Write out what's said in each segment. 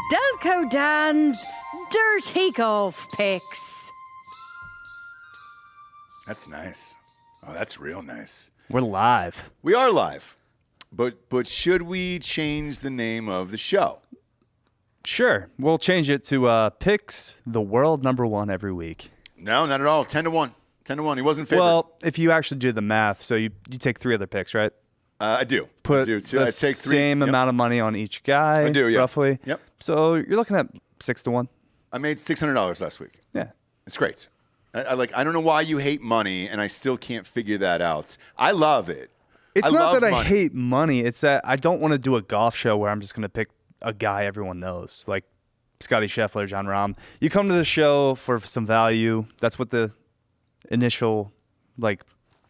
Delco Dan's Dirty Golf Picks. That's nice. Oh, that's real nice. We're live. We are live. But should we change the name of the show? Sure. We'll change it to Picks the World #1 every week. No, not at all. 10-1. 10-1. He wasn't favored. Well, if you actually do the math, so you take 3 other picks, right? I do. Put I do. the I take 3. same amount of money on each guy, I do, yeah. roughly. Yep. So you're looking at 6-1. I made $600 last week. Yeah. It's great. I don't know why you hate money, and I still can't figure that out. I love it. It's not that money. I hate money. It's that I don't want to do a golf show where I'm just going to pick a guy everyone knows, like Scottie Scheffler, John Rahm. You come to the show for some value. That's what the initial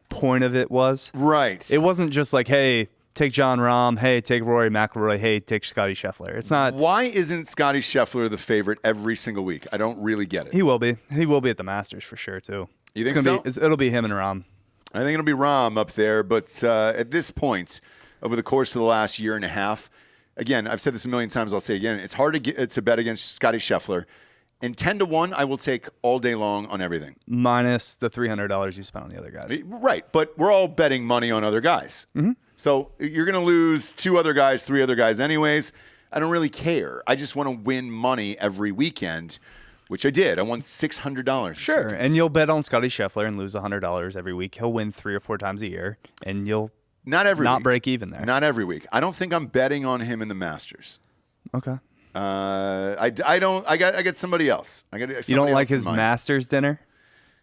point of it was. Right. It wasn't just like, hey, take John Rahm. Hey, take Rory McIlroy. Hey, take Scottie Scheffler. It's not. Why isn't Scottie Scheffler the favorite every single week? I don't really get it. He will be. He will be at the Masters for sure too. You think so? It'll be him and Rahm. I think it'll be Rahm up there, but at this point, over the course of the last year and a half, again, I've said this a million times, I'll say again, it's hard to bet against Scottie Scheffler. And 10-1, I will take all day long on everything. Minus the $300 you spent on the other guys. Right, but we're all betting money on other guys. Mm-hmm. So you're going to lose 2 other guys, 3 other guys anyways. I don't really care. I just want to win money every weekend, which I did. I won $600. Sure, and you'll bet on Scottie Scheffler and lose $100 every week. He'll win 3 or 4 times a year, and you'll not break even there. Not every week. I don't think I'm betting on him in the Masters. Okay. I don't. I got somebody else. I got. You don't like his Masters dinner?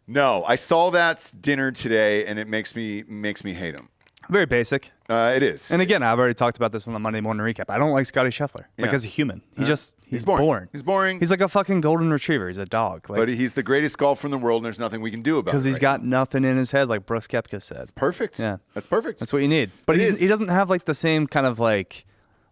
No, I saw that dinner today, and it makes me hate him. Very basic. It is. And again, I've already talked about this on the Monday morning recap. I don't like Scottie Scheffler. Like as a human, he's boring. He's boring. He's like a fucking golden retriever. He's a dog. But he's the greatest golfer in the world, and there's nothing we can do about it. Because he's got nothing in his head, like Brooks Koepka said. It's perfect. Yeah, that's perfect. That's what you need. But he doesn't have like the same kind of like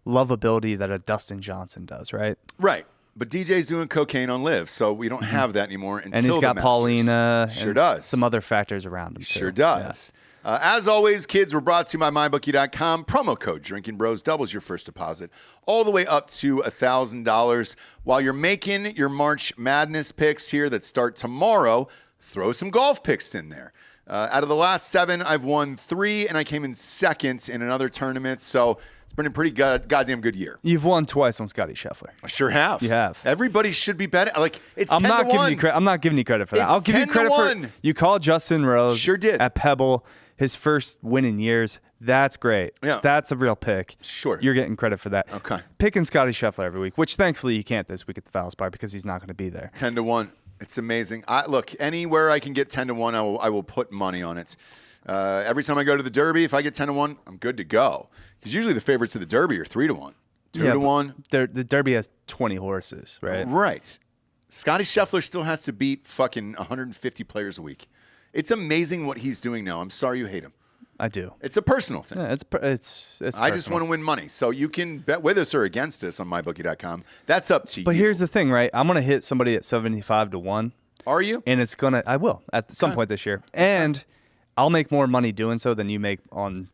lovability that a Dustin Johnson does, right? Right. But DJ's doing cocaine on Live, so we don't have that anymore until and he's got the Paulina. Sure and does. Some other factors around him. Sure does. Yeah. As always, kids, we're brought to you by MyBookie.com. Promo code Drinking Bros doubles your first deposit all the way up to $1,000. While you're making your March Madness picks here that start tomorrow, throw some golf picks in there. Out of the last 7, I've won 3, and I came in second in another tournament. So it's been a pretty goddamn good year. You've won twice on Scottie Scheffler. I sure have. You have. Everybody should be betting. Like it's I'm 10 not to giving 1. you credit. I'm not giving you credit for that. I'll give you credit for you called Justin Rose. Sure did. At Pebble, his first win in years. That's great. Yeah. That's a real pick. Sure. You're getting credit for that. Okay. Picking Scottie Scheffler every week, which thankfully you can't this week at the Valspar because he's not going to be there. 10-1. It's amazing. Look, anywhere I can get 10-1, I will put money on it. Every time I go to the Derby, if I get 10-1, I'm good to go. Because usually the favorites of the Derby are 3-1, 2-1. The Derby has 20 horses, right? Right. Scottie Scheffler still has to beat fucking 150 players a week. It's amazing what he's doing now. I'm sorry you hate him. I do. It's a personal thing. Yeah, it's I just want to win money. So you can bet with us or against us on mybookie.com. That's up to you. But here's the thing, right? I'm going to hit somebody at 75-1. Are you? And I will at some point this year. And I'll make more money doing so than you make on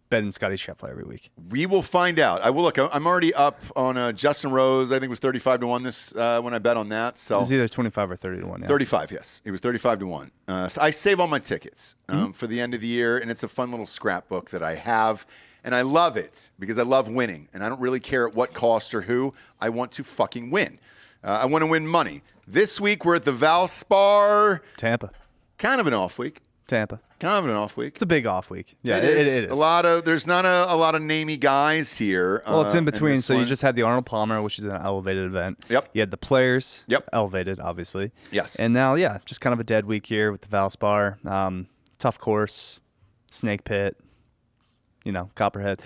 betting Scottie Scheffler every week. We will find out. I will look. I'm already up on Justin Rose. I think it was 35-1 this when I bet on that. So it was either 25 or 30-1. Yeah. 35, yes. It was 35-1. So I save all my tickets for the end of the year, and it's a fun little scrapbook that I have. And I love it because I love winning, and I don't really care at what cost or who. I want to fucking win. I want to win money. This week we're at the Valspar. Tampa. Kind of an off week. Tampa. Kind of an off week. It's a big off week. Yeah, it is. There's not a lot of namey guys here. Well, it's in between. So you just had the Arnold Palmer, which is an elevated event. Yep. You had the Players. Yep. Elevated, obviously. Yes. And now, just kind of a dead week here with the Valspar. Tough course, Snake Pit, Copperhead.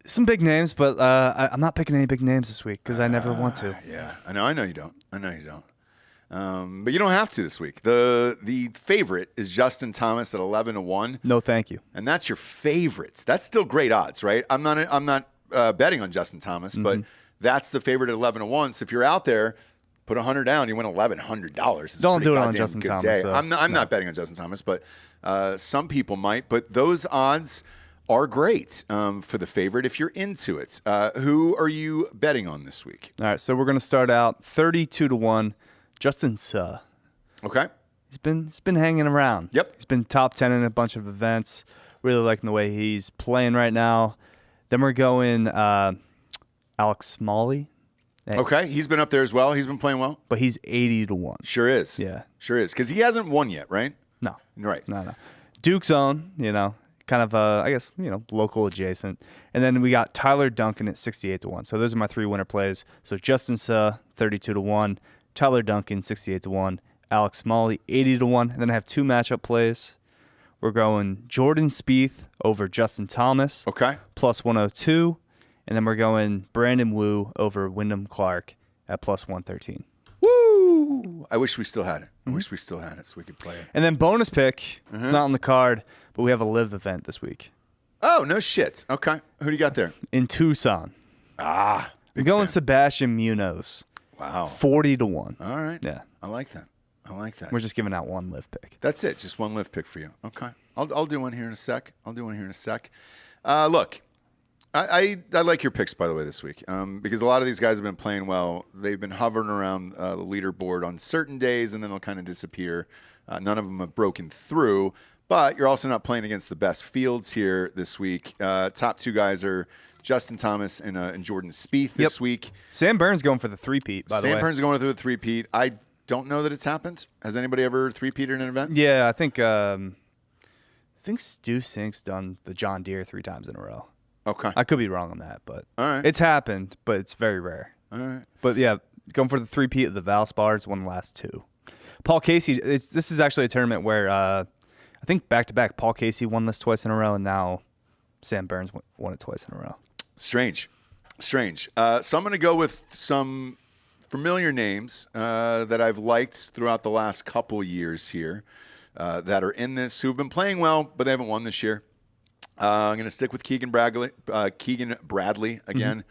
Some big names, but I'm not picking any big names this week because I never want to. Yeah, I know you don't. But you don't have to this week. The favorite is Justin Thomas at 11-1. No, thank you. And that's your favorites. That's still great odds, right? I'm not betting on Justin Thomas, but that's the favorite at 11-1. So if you're out there, put $100 down, you win $1,100. Don't do it on Justin Thomas. I'm not betting on Justin Thomas, but some people might. But those odds are great for the favorite if you're into it. Who are you betting on this week? All right, so we're going to start out 32-1. Justin Suh. Okay. He's been hanging around. Yep. He's been top 10 in a bunch of events. Really liking the way he's playing right now. Then we're going Alex Smalley. Hey. Okay, he's been up there as well. He's been playing well. But he's 80-1. Sure is. Yeah. Sure is. Because he hasn't won yet, right? No. Right. No. Duke's own, kind of, I guess, local adjacent. And then we got Tyler Duncan at 68-1. So those are my 3 winner plays. So Justin Suh, 32-1. Tyler Duncan, 68-1. Alex Smalley, 80-1. And then I have 2 matchup plays. We're going Jordan Spieth over Justin Thomas. Okay. Plus 102. And then we're going Brandon Wu over Wyndham Clark at plus 113. Woo! I wish we still had it. I wish we still had it so we could play it. And then bonus pick. It's not on the card, but we have a live event this week. Oh, no shit. Okay. Who do you got there? In Tucson. I'm going Sebastian Munoz. Wow. 40-1. All right. Yeah. I like that. We're just giving out 1 live pick. That's it. Just 1 live pick for you. Okay. I'll do one here in a sec. Look, I like your picks, by the way, this week because a lot of these guys have been playing well. They've been hovering around the leaderboard on certain days, and then they'll kind of disappear. None of them have broken through, but you're also not playing against the best fields here this week. Top 2 guys are Justin Thomas and Jordan Spieth this week. Sam Burns going for the 3-peat, by the way. Sam Burns going through the 3-peat. I don't know that it's happened. Has anybody ever 3-peated in an event? Yeah, I think Stu Sink's done the John Deere 3 times in a row. Okay. I could be wrong on that, but all right. It's happened, but it's very rare. All right. But yeah, going for the 3-peat of the Valspar. It's won the last 2. Paul Casey, this is actually a tournament where I think back-to-back Paul Casey won this twice in a row, and now Sam Burns won it twice in a row. Strange. So I'm going to go with some familiar names that I've liked throughout the last couple years here that are in this, who've been playing well, but they haven't won this year. I'm going to stick with Keegan Bradley again.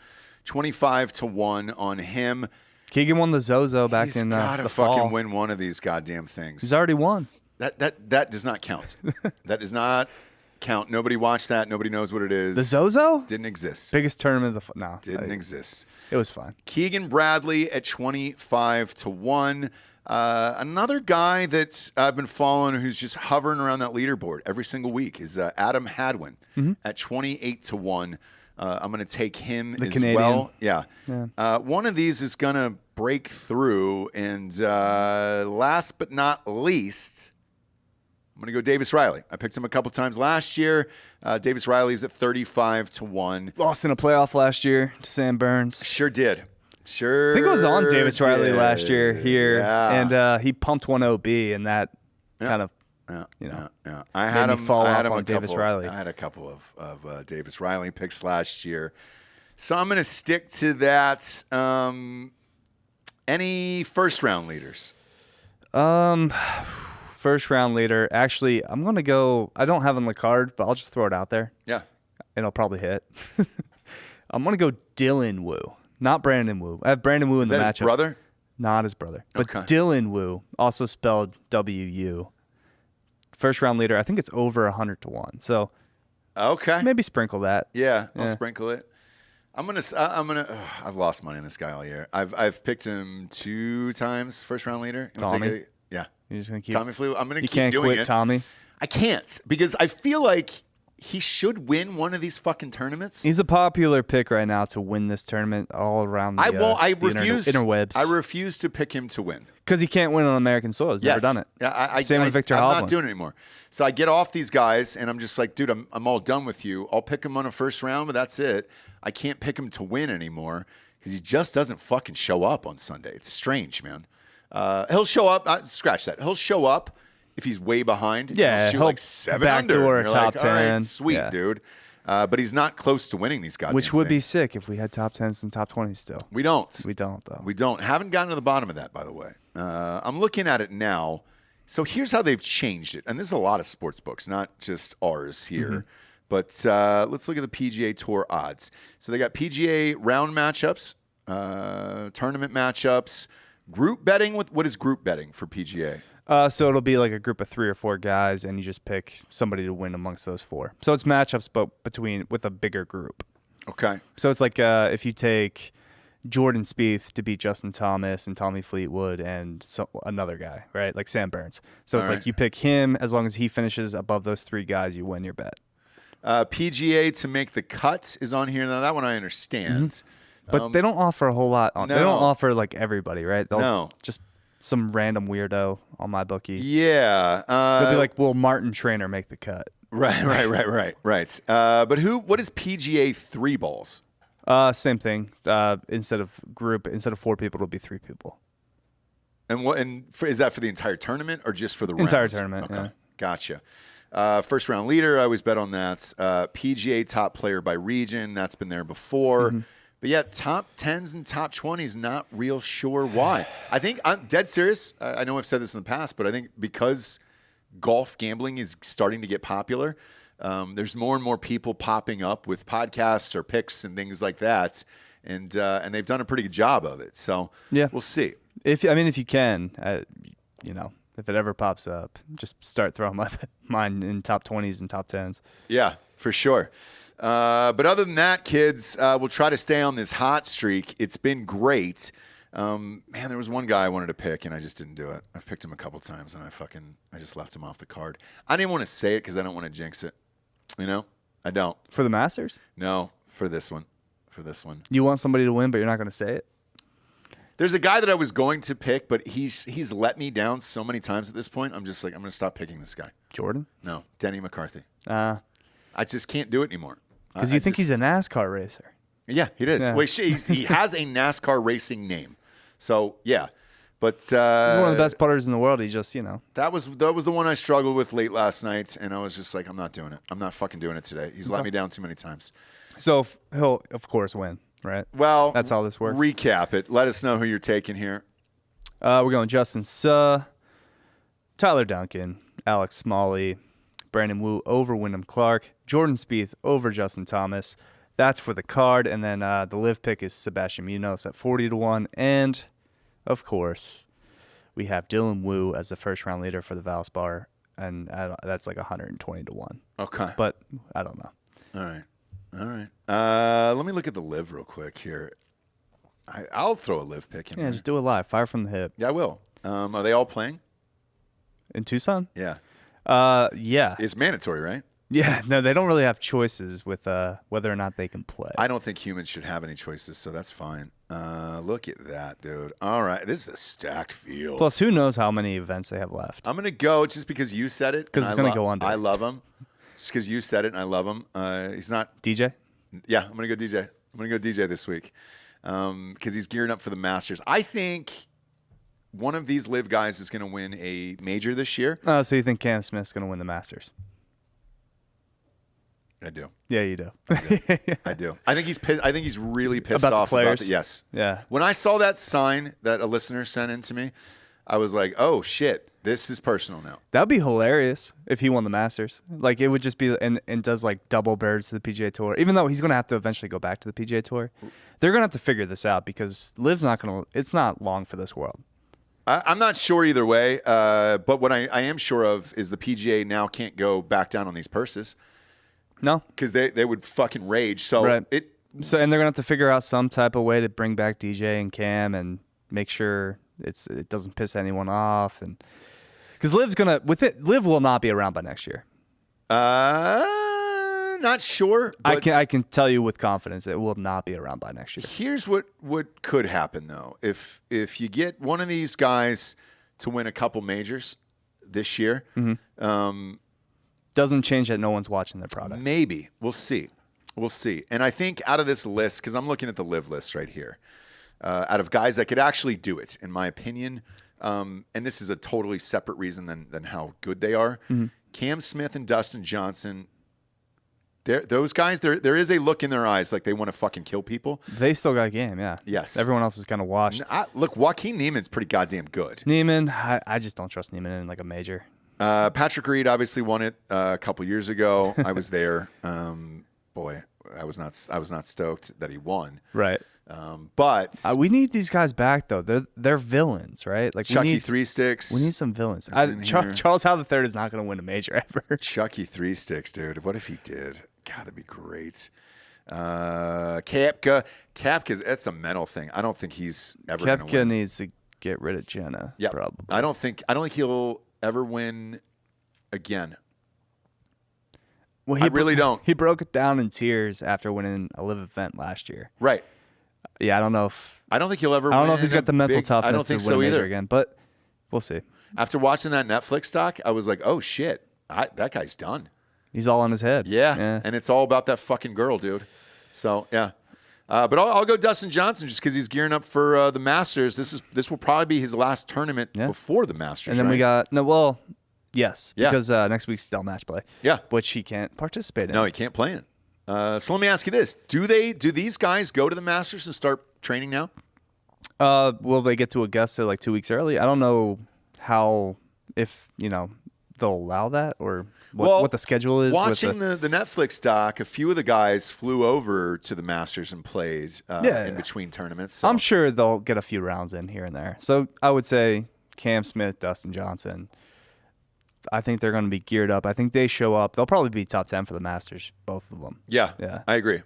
25-1 on him. Keegan won the Zozo back He's in the fall. He's got to fucking win one of these goddamn things. He's already won. That does not count. That does not count. Nobody watched that. Nobody knows what it is. The Zozo? Didn't exist. Biggest tournament of the no. Didn't exist. It was fun. Keegan Bradley at 25-1. Another guy that I've been following who's just hovering around that leaderboard every single week is Adam Hadwin at 28-1. I'm going to take him as Canadian. well. Yeah. One of these is going to break through. And last but not least, I'm going to go Davis Riley. I picked him a couple times last year. Davis Riley's at 35-1. Lost in a playoff last year to Sam Burns. Sure did. Sure. I think it was on Davis Riley did. last year here, and he pumped 1 OB, and that kind of, I had made him me fall off him on Davis Riley. I had a couple of Davis Riley picks last year, so I'm going to stick to that. Any first round leaders? First round leader. Actually, I'm going to go. I don't have him on the card, but I'll just throw it out there. Yeah, and I'll probably hit. I'm going to go Dylan Wu. Not Brandon Wu. I have Brandon Wu in the matchup. His brother? Not his brother. But Okay. Dylan Wu, also spelled W-U. First round leader. I think it's over 100-1. So okay, maybe sprinkle that. Yeah, I'll sprinkle it. I've lost money on this guy all year. I've picked him 2 times first round leader. Tommy? Yeah. You're just gonna keep Tommy Flew. I'm going to You keep can't doing quit it. Tommy. I can't because I feel like he should win one of these fucking tournaments. He's a popular pick right now to win this tournament all around the, interwebs. I refuse to pick him to win. Because he can't win on American soil. He's never done it. Yeah, Same with Victor I'm Hovland. not doing it anymore. So I get off these guys, and I'm just like, dude, I'm all done with you. I'll pick him on a first round, but that's it. I can't pick him to win anymore because he just doesn't fucking show up on Sunday. It's strange, man. He'll show up. Scratch that. He'll show up if he's way behind. Yeah, he'll shoot like 7 under. backdoor You're top like, all right, 10. sweet, Yeah. dude. But he's not close to winning these goddamn Which would be things. sick if we had top 10s and top 20s still. We don't. We don't, though. We don't. Haven't gotten to the bottom of that, by the way. I'm looking at it now. So here's how they've changed it. And this is a lot of sports books, not just ours here. But let's look at the PGA Tour odds. So they got PGA round matchups, tournament matchups, group betting. What is group betting for PGA? So it'll be like a group of 3 or 4 guys, and you just pick somebody to win amongst those 4. So it's matchups, but with a bigger group. Okay. So it's like if you take Jordan Spieth to beat Justin Thomas and Tommy Fleetwood and another guy, right? Like Sam Burns. So it's like you pick him, as long as he finishes above those 3 guys, you win your bet. PGA to make the cut is on here. Now, that one I understand. Mm-hmm. But they don't offer a whole lot. No. They don't offer like everybody, right? No. Just some random weirdo on my bookie. Yeah. They'll be like, will Martin Trainer make the cut? Right. But what is PGA 3 balls? Same thing. Instead of 4 people, it'll be 3 people. And is that for the entire tournament or just for the entire rounds? tournament? Okay. Yeah. Gotcha. First round leader, I always bet on that. PGA top player by region, that's been there before. Mm-hmm. But yet, top 10s and top 20s, not real sure why. I think I'm dead serious. I know I've said this in the past, but I think because golf gambling is starting to get popular, there's more and more people popping up with podcasts or picks and things like that, and they've done a pretty good job of it. So yeah, we'll see. If you can, if it ever pops up, just start throwing mine in top 20s and top 10s. Yeah, for sure. But other than that, kids, we'll try to stay on this hot streak. It's been great. Man, there was one guy I wanted to pick, and I just didn't do it. I've picked him a couple times, and I just left him off the card. I didn't want to say it because I don't want to jinx it. I don't. For the Masters? No, for this one. You want somebody to win, but you're not going to say it? There's a guy that I was going to pick, but he's let me down so many times at this point. I'm just like, I'm going to stop picking this guy. Jordan? No, Denny McCarthy. I just can't do it anymore. Because you think he's a NASCAR racer. Yeah, he is. Yeah. Well, he has a NASCAR racing name. So, yeah. But he's one of the best putters in the world. He just, That was the one I struggled with late last night, and I was just like, I'm not doing it. I'm not fucking doing it today. He's let me down too many times. So he'll, of course, win, right? Well, that's how this works. Recap it. Let us know who you're taking here. We're going Justin Suh, Tyler Duncan, Alex Smalley, Brandon Wu over Wyndham Clark, Jordan Spieth over Justin Thomas. That's for the card. And then the live pick is Sebastian Munoz at 40-1. And, of course, we have Dylan Wu as the first round leader for the Valspar. And that's like 120-1. Okay. But I don't know. All right. Let me look at the live real quick here. I'll throw a live pick in there. Yeah, just do it live. Fire from the hip. Yeah, I will. Are they all playing? In Tucson? Yeah. Yeah. It's mandatory, right? Yeah. No, they don't really have choices with whether or not they can play. I don't think humans should have any choices, so that's fine. Look at that, dude. All right. This is a stacked field. Plus, who knows how many events they have left. I'm going to go just because you said it. Because it's going to go under. I love him. Just because you said it and I love him. He's not. DJ? Yeah, I'm going to go DJ. I'm going to go DJ this week because he's gearing up for the Masters. I think one of these live guys is going to win a major this year. Oh, so you think Cam Smith's going to win the Masters? I do. Yeah, you do. I do. I think he's pissed. I think he's really pissed About the off players? about it. Yes. Yeah. When I saw that sign that a listener sent in to me, I was like, "Oh shit, this is personal now." That would be hilarious if he won the Masters. Like it would just be and does like double birds to the PGA Tour. Even though he's going to have to eventually go back to the PGA Tour, they're going to have to figure this out because Liv's not going to. It's not long for this world. I'm not sure either way, but what I am sure of is the PGA now can't go back down on these purses. No, because they would fucking rage. So right. And they're going to have to figure out some type of way to bring back DJ and Cam and make sure it doesn't piss anyone off. And because Liv will not be around by next year. Not sure. But I can tell you with confidence it will not be around by next year. Here's what could happen though. If you get one of these guys to win a couple majors this year, doesn't change that no one's watching their product. Maybe. We'll see. And I think out of this list, because I'm looking at the live list right here, out of guys that could actually do it, in my opinion, and this is a totally separate reason than how good they are, Cam Smith and Dustin Johnson, those guys, there is a look in their eyes like they want to fucking kill people. They still got a game, yeah. Yes. Everyone else is kind of washed. Look, Joaquin Niemann's pretty goddamn good. Niemann, I just don't trust Niemann in like a major. Patrick Reed obviously won it a couple years ago. I was there. Boy, I was not stoked that he won. Right. But We need these guys back though. They're villains, right? Like Chucky we need, Three Sticks. We need some villains. in here. Charles Howell III is not going to win a major ever. Chucky Three Sticks, dude. What if he did? God, that'd be great. Kapka's that's a mental thing. I don't think he's ever going to Koepka win. needs to get rid of Jenna. Yeah, probably. I don't think he'll ever win again. Well, I really don't. He broke it down in tears after winning a live event last year. Right. Yeah, I don't know if he'll ever. I don't know win if he's got the mental toughness I don't think to win so a major either. again, but we'll see. After watching that Netflix doc, I was like, oh shit, that guy's done. He's all in his head. Yeah, and it's all about that fucking girl, dude. So yeah, but I'll go Dustin Johnson just because he's gearing up for the Masters. This will probably be his last tournament before the Masters. And then we got yes, Yeah. because next week's Dell Match Play. Yeah, which he can't participate in. No, he can't play in. So let me ask you this: Do these guys go to the Masters and start training now? Will they get to Augusta like 2 weeks early? I don't know if they'll allow that or what the schedule is. Watching the Netflix doc, a few of the guys flew over to the Masters and played in between tournaments. So. I'm sure they'll get a few rounds in here and there. So I would say Cam Smith, Dustin Johnson. I think they're going to be geared up. I think they show up. They'll probably be top 10 for the Masters, both of them. Yeah. Yeah. I agree.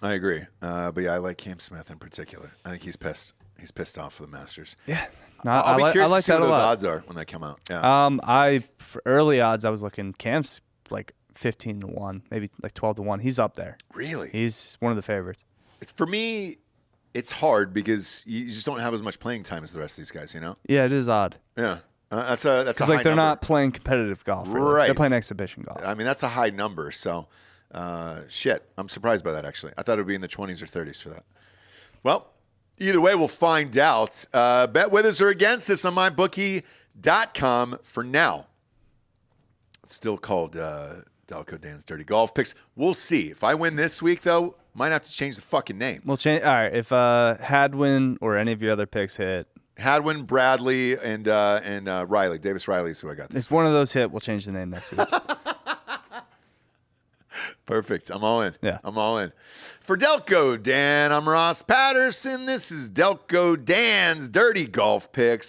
But yeah, I like Cam Smith in particular. I think he's pissed. He's pissed off for the Masters. Yeah. No, I'll be curious I like to see that what a those lot. odds are when they come out. Yeah. For early odds, I was looking Cam's like 15-1, maybe like 12-1. He's up there. Really? He's one of the favorites. For me, it's hard because you just don't have as much playing time as the rest of these guys. Yeah, it is odd. Yeah. That's a Because high they're number. not playing competitive golf. Really. Right. They're playing exhibition golf. I mean, that's a high number. So, shit. I'm surprised by that, actually. I thought it would be in the 20s or 30s for that. Well, either way, we'll find out. Bet with us or against us on mybookie.com for now. It's still called Delco Dan's Dirty Golf Picks. We'll see. If I win this week, though, might have to change the fucking name. We'll change. All right. If Hadwin or any of your other picks hit, Hadwin, Bradley, and Riley. Davis Riley is who I got this if one of those hit, we'll change the name next week. Perfect. I'm all in. Yeah. I'm all in. For Delco Dan, I'm Ross Patterson. This is Delco Dan's Dirty Golf Picks.